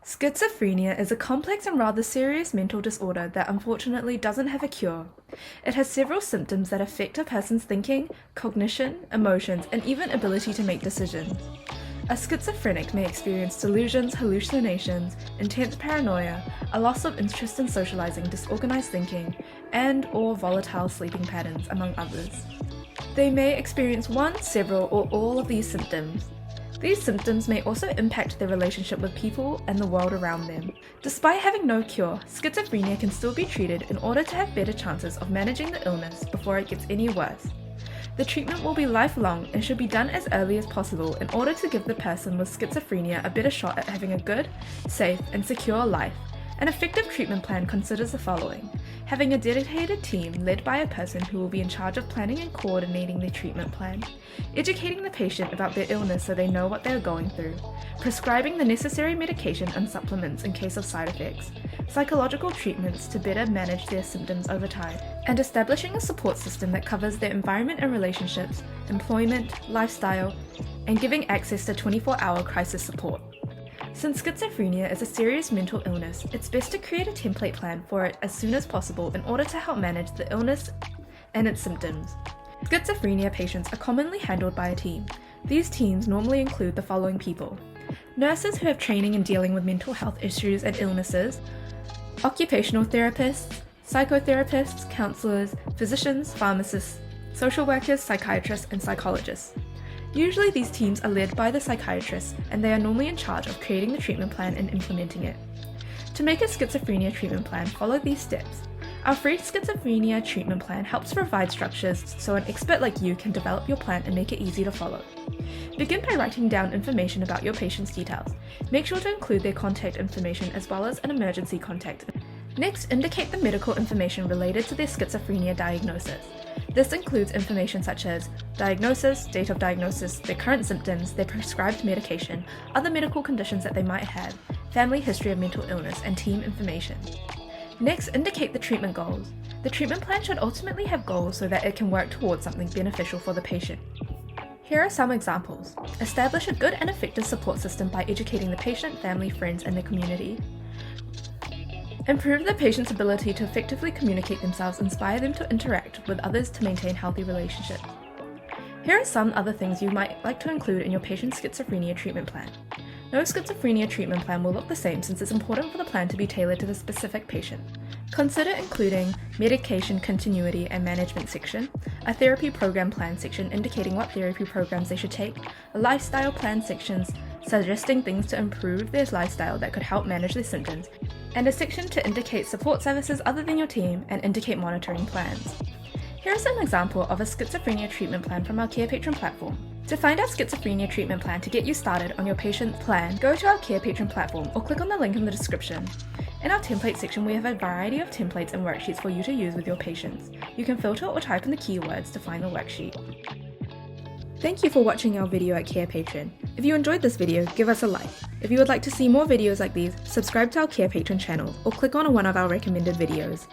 Schizophrenia is a complex and rather serious mental disorder that unfortunately doesn't have a cure. It has several symptoms that affect a person's thinking, cognition, emotions, and even ability to make decisions. A schizophrenic may experience delusions, hallucinations, intense paranoia, a loss of interest in socializing, disorganized thinking, and/or volatile sleeping patterns, among others. They may experience one, several, or all of these symptoms. These symptoms may also impact their relationship with people and the world around them. Despite having no cure, schizophrenia can still be treated in order to have better chances of managing the illness before it gets any worse. The treatment will be lifelong and should be done as early as possible in order to give the person with schizophrenia a better shot at having a good, safe, and secure life. An effective treatment plan considers the following: having a dedicated team led by a person who will be in charge of planning and coordinating their treatment plan, educating the patient about their illness so they know what they are going through, prescribing the necessary medication and supplements in case of side effects, psychological treatments to better manage their symptoms over time, and establishing a support system that covers their environment and relationships, employment, lifestyle, and giving access to 24-hour crisis support. Since schizophrenia is a serious mental illness, it's best to create a template plan for it as soon as possible in order to help manage the illness and its symptoms. Schizophrenia patients are commonly handled by a team. These teams normally include the following people: nurses who have training in dealing with mental health issues and illnesses, occupational therapists, psychotherapists, counselors, physicians, pharmacists, social workers, psychiatrists, and psychologists. Usually these teams are led by the psychiatrist, and they are normally in charge of creating the treatment plan and implementing it. To make a schizophrenia treatment plan, follow these steps. Our free schizophrenia treatment plan helps provide structures so an expert like you can develop your plan and make it easy to follow. Begin by writing down information about your patient's details. Make sure to include their contact information as well as an emergency contact. Next, indicate the medical information related to their schizophrenia diagnosis. This includes information such as diagnosis, date of diagnosis, their current symptoms, their prescribed medication, other medical conditions that they might have, family history of mental illness, and team information. Next, indicate the treatment goals. The treatment plan should ultimately have goals so that it can work towards something beneficial for the patient. Here are some examples. Establish a good and effective support system by educating the patient, family, friends, and the community. Improve the patient's ability to effectively communicate themselves, inspire them to interact with others to maintain healthy relationships. Here are some other things you might like to include in your patient's schizophrenia treatment plan. No schizophrenia treatment plan will look the same since it's important for the plan to be tailored to the specific patient. Consider including medication continuity and management section, a therapy program plan section indicating what therapy programs they should take, a lifestyle plan sections suggesting things to improve their lifestyle that could help manage their symptoms, and a section to indicate support services other than your team and indicate monitoring plans. Here is an example of a schizophrenia treatment plan from our Carepatron platform. To find our schizophrenia treatment plan to get you started on your patient's plan, go to our Carepatron platform or click on the link in the description. In our template section, we have a variety of templates and worksheets for you to use with your patients. You can filter or type in the keywords to find the worksheet. Thank you for watching our video at Carepatron. If you enjoyed this video, give us a like. If you would like to see more videos like these, subscribe to our Carepatron channel or click on one of our recommended videos.